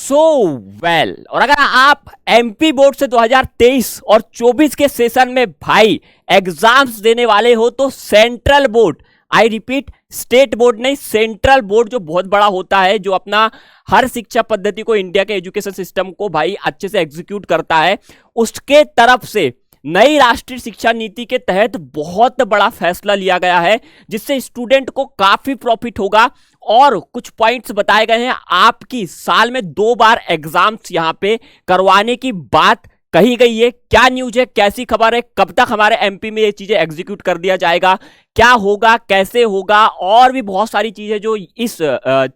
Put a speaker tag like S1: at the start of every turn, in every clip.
S1: So well. और अगर आप एमपी बोर्ड से 2023 और 24 के सेशन में भाई एग्जाम्स देने वाले हो तो central board, I repeat state board नहीं, सेंट्रल बोर्ड जो बहुत बड़ा होता है, जो अपना हर शिक्षा पद्धति को, इंडिया के एजुकेशन सिस्टम को भाई अच्छे से एग्जीक्यूट करता है, उसके तरफ से नई राष्ट्रीय शिक्षा नीति के तहत बहुत बड़ा फैसला लिया गया है, जिससे स्टूडेंट को काफी प्रॉफिट होगा। और कुछ पॉइंट्स बताए गए हैं, आपकी साल में 2 बार एग्जाम्स यहां पे करवाने की बात कही गई है। क्या न्यूज है, कैसी खबर है, कब तक हमारे एमपी में ये चीजें एग्जीक्यूट कर दिया जाएगा, क्या होगा, कैसे होगा, और भी बहुत सारी चीजें जो इस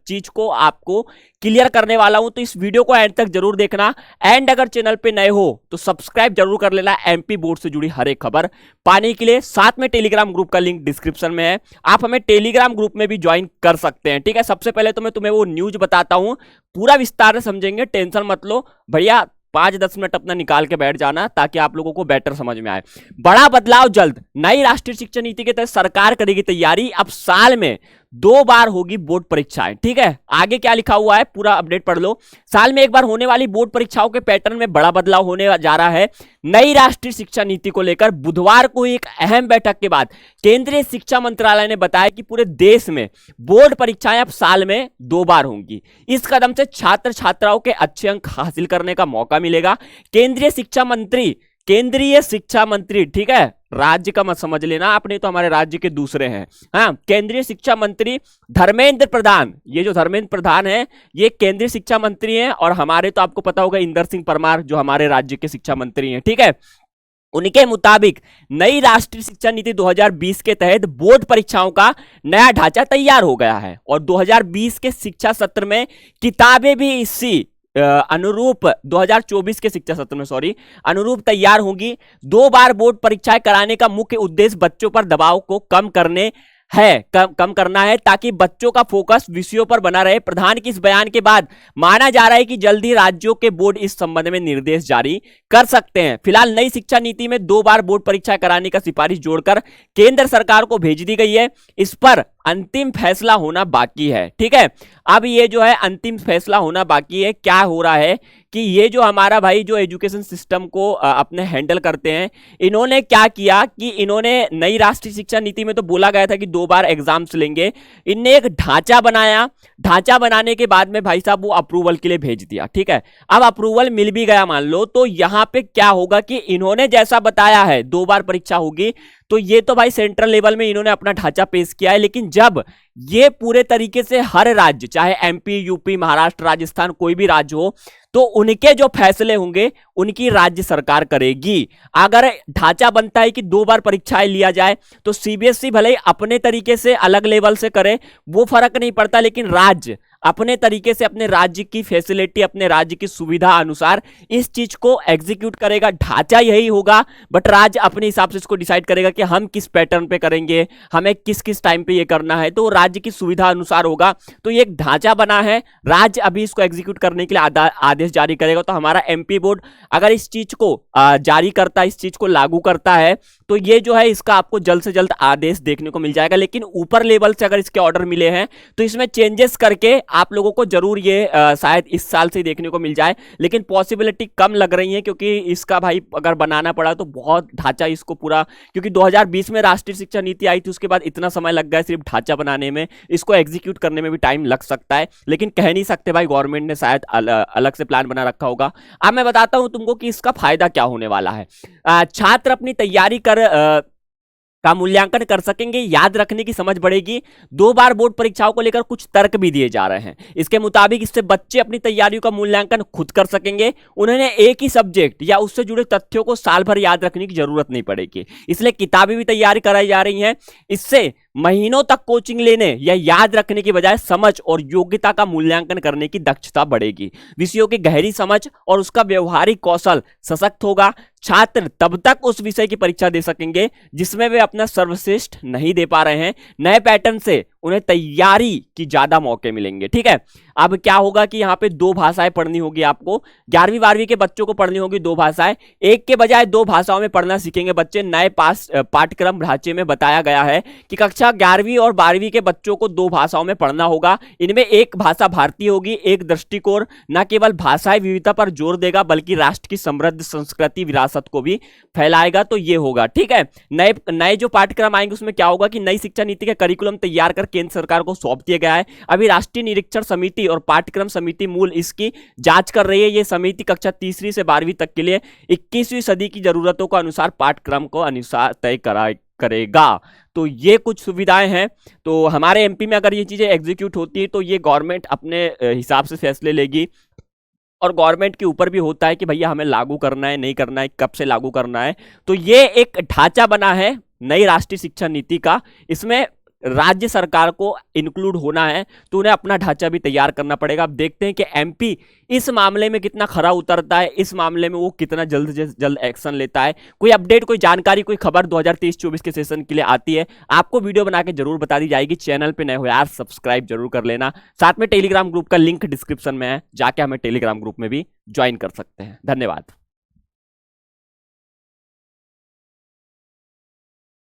S1: चीज को आपको क्लियर करने वाला हूं। तो इस वीडियो को एंड तक जरूर देखना। एंड अगर चैनल पे नए हो तो सब्सक्राइब जरूर कर लेना एमपी बोर्ड से जुड़ी हर एक खबर पाने के लिए। साथ में टेलीग्राम ग्रुप का लिंक डिस्क्रिप्शन में है, आप हमें टेलीग्राम ग्रुप में भी ज्वाइन कर सकते हैं। ठीक है, सबसे पहले तो मैं तुम्हें वो न्यूज बताता हूं, पूरा विस्तार से समझेंगे, टेंशन मत लो भैया। 5-10 मिनट अपना निकाल के बैठ जाना ताकि आप लोगों को बेटर समझ में आए। बड़ा बदलाव जल्द, नई राष्ट्रीय शिक्षा नीति के तहत सरकार करेगी तैयारी। अब साल में 2 बार होगी बोर्ड परीक्षाएं। ठीक है, आगे क्या लिखा हुआ है पूरा अपडेट पढ़ लो। साल में एक बार होने वाली बोर्ड परीक्षाओं के पैटर्न में बड़ा बदलाव होने जा रहा है। नई राष्ट्रीय शिक्षा नीति को लेकर बुधवार को एक अहम बैठक के बाद केंद्रीय शिक्षा मंत्रालय ने बताया कि पूरे देश में बोर्ड परीक्षाएं अब साल में 2 बार होंगी। इस कदम से छात्र छात्राओं के अच्छे अंक हासिल करने का मौका मिलेगा। केंद्रीय शिक्षा मंत्री, ठीक है, राज्य का मत समझ लेना आपने, तो हमारे राज्य के दूसरे हैं। हाँ, केंद्रीय शिक्षा मंत्री धर्मेंद्र प्रधान, ये जो धर्मेंद्र प्रधान है ये केंद्रीय शिक्षा मंत्री हैं, और हमारे तो आपको पता होगा इंदर सिंह परमार जो हमारे राज्य के शिक्षा मंत्री हैं। ठीक है, उनके मुताबिक नई राष्ट्रीय शिक्षा नीति 2020 के तहत बोर्ड परीक्षाओं का नया ढांचा तैयार हो गया है, और 2020 के शिक्षा सत्र में किताबें भी इसी अनुरूप 2024 के शिक्षा सत्र में अनुरूप तैयार होंगी। 2 बार बोर्ड परीक्षाएं कराने का मुख्य उद्देश्य बच्चों पर दबाव को कम करना है ताकि बच्चों का फोकस विषयों पर बना रहे। प्रधान के इस बयान के बाद माना जा रहा है कि जल्द ही राज्यों के बोर्ड इस संबंध में निर्देश जारी कर सकते हैं। फिलहाल नई शिक्षा नीति में 2 बार बोर्ड परीक्षा कराने का सिफारिश जोड़कर केंद्र सरकार को भेज दी गई है। इस पर अंतिम फैसला होना बाकी है। ठीक है, अब ये जो है अंतिम फैसला होना बाकी है। क्या हो रहा है कि ये जो हमारा भाई जो एजुकेशन सिस्टम को अपने हैंडल करते हैं, इन्होंने क्या किया कि इन्होंने नई राष्ट्रीय शिक्षा नीति में तो बोला गया था कि 2 बार एग्जाम्स लेंगे, इनने एक ढांचा बनाया। ढांचा बनाने के बाद में भाई साहब वो अप्रूवल के लिए भेज दिया। ठीक है, अब अप्रूवल मिल भी गया मान लो, तो यहां पे क्या होगा कि इन्होंने जैसा बताया है 2 बार परीक्षा होगी, तो ये तो भाई सेंट्रल लेवल में इन्होंने अपना ढांचा पेश किया है। लेकिन जब ये पूरे तरीके से हर राज्य, चाहे एमपी, यूपी, महाराष्ट्र, राजस्थान, कोई भी राज्य हो, तो उनके जो फैसले होंगे उनकी राज्य सरकार करेगी। अगर ढांचा बनता है कि 2 बार परीक्षाएं लिया जाए, तो सीबीएसई भले ही अपने तरीके से अलग लेवल से करे, वो फर्क नहीं पड़ता, लेकिन राज्य अपने तरीके से अपने राज्य की फैसिलिटी, अपने राज्य की सुविधा अनुसार इस चीज को एग्जीक्यूट करेगा। ढांचा यही होगा, बट राज्य अपने हिसाब से इसको डिसाइड करेगा कि हम किस पैटर्न पे करेंगे, हमें किस किस टाइम पे ये करना है, तो राज्य की सुविधा अनुसार होगा। तो ये एक ढांचा बना है, राज्य अभी इसको एग्जीक्यूट करने के लिए आदेश जारी करेगा। तो हमारा एमपी बोर्ड अगर इस चीज को जारी करता है, इस चीज को लागू करता है, तो ये जो है इसका आपको जल्द से जल्द आदेश देखने को मिल जाएगा। लेकिन ऊपर लेवल से अगर इसके ऑर्डर मिले हैं तो इसमें चेंजेस करके आप लोगों को जरूर ये शायद इस साल से देखने को मिल जाए, लेकिन पॉसिबिलिटी कम लग रही है, क्योंकि इसका भाई अगर बनाना पड़ा तो बहुत ढांचा इसको पूरा, क्योंकि 2020 में राष्ट्रीय शिक्षा नीति आई थी, उसके बाद इतना समय लग गया सिर्फ ढांचा बनाने में, इसको एग्जीक्यूट करने में भी टाइम लग सकता है। लेकिन कह नहीं सकते भाई, गवर्नमेंट ने शायद अलग से प्लान बना रखा होगा। अब मैं बताता हूं तुमको कि इसका फायदा क्या होने वाला है। छात्र अपनी तैयारी का मूल्यांकन कर सकेंगे, याद रखने की समझ बढ़ेगी। 2 बार बोर्ड परीक्षाओं को लेकर कुछ तर्क भी दिए जा रहे हैं। इसके मुताबिक इससे बच्चे अपनी तैयारियों का मूल्यांकन खुद कर सकेंगे। उन्हें एक ही सब्जेक्ट या उससे जुड़े तथ्यों को साल भर याद रखने की जरूरत नहीं पड़ेगी, इसलिए किताबें भी तैयार कराई जा रही हैं। इससे महीनों तक कोचिंग लेने या याद रखने की बजाय समझ और योग्यता का मूल्यांकन करने की दक्षता बढ़ेगी। विषयों की गहरी समझ और उसका व्यवहारिक कौशल सशक्त होगा। छात्र तब तक उस विषय की परीक्षा दे सकेंगे जिसमें वे अपना सर्वश्रेष्ठ नहीं दे पा रहे हैं। नए पैटर्न से उन्हें तैयारी की ज्यादा मौके मिलेंगे। ठीक है, अब क्या होगा कि यहाँ पे 2 भाषाएं पढ़नी होगी आपको। 11वीं 12वीं के बच्चों को पढ़नी होगी 2 भाषाएं, एक के बजाय 2 भाषाओं में पढ़ना सीखेंगे बच्चे। नए पाठ्यक्रम ढांचे में बताया गया है कि कक्षा 11वीं और 12वीं के बच्चों को 2 भाषाओं में पढ़ना होगा। इनमें एक भाषा भारतीय होगी। एक दृष्टिकोण न केवल भाषाई विविधता पर जोर देगा बल्कि राष्ट्र की समृद्ध संस्कृति विरासत को भी फैलाएगा। तो ये होगा। ठीक है, नए जो पाठ्यक्रम आएंगे उसमें क्या होगा कि नई शिक्षा नीति का करिकुलम तैयार कर केंद्र सरकार को सौंप दिया गया है। अभी राष्ट्रीय निरीक्षण समिति और पाठ्यक्रम समिति मूल इसकी जांच कर रही है। ये समिति कक्षा 3वीं से 12वीं तक के लिए 21वीं सदी की जरूरतों को अनुसार पाठ्यक्रम को अनुसार तय करेगा। तो ये कुछ सुविधाएं हैं। तो हमारे एमपी में अगर ये चीजें एग्जीक्यूट होती है तो ये गवर्नमेंट अपने हिसाब से फैसले लेगी, और गवर्नमेंट के ऊपर भी होता है कि भैया हमें लागू करना है, नहीं करना है, कब से लागू करना है। तो ये एक ढांचा बना है नई राष्ट्रीय शिक्षा नीति का। इसमें राज्य सरकार को इंक्लूड होना है तो उन्हें अपना ढांचा भी तैयार करना पड़ेगा। अब देखते हैं कि एमपी इस मामले में कितना खरा उतरता है, इस मामले में वो कितना जल्द से जल्द एक्शन लेता है। कोई अपडेट, कोई जानकारी, कोई खबर 2023-24 के सेशन के लिए आती है, आपको वीडियो बना के जरूर बता दी जाएगी। चैनल पे नए हो यार, सब्सक्राइब जरूर कर लेना। साथ में टेलीग्राम ग्रुप का लिंक डिस्क्रिप्शन में है, जाके हमें टेलीग्राम ग्रुप में भी ज्वाइन कर सकते हैं। धन्यवाद।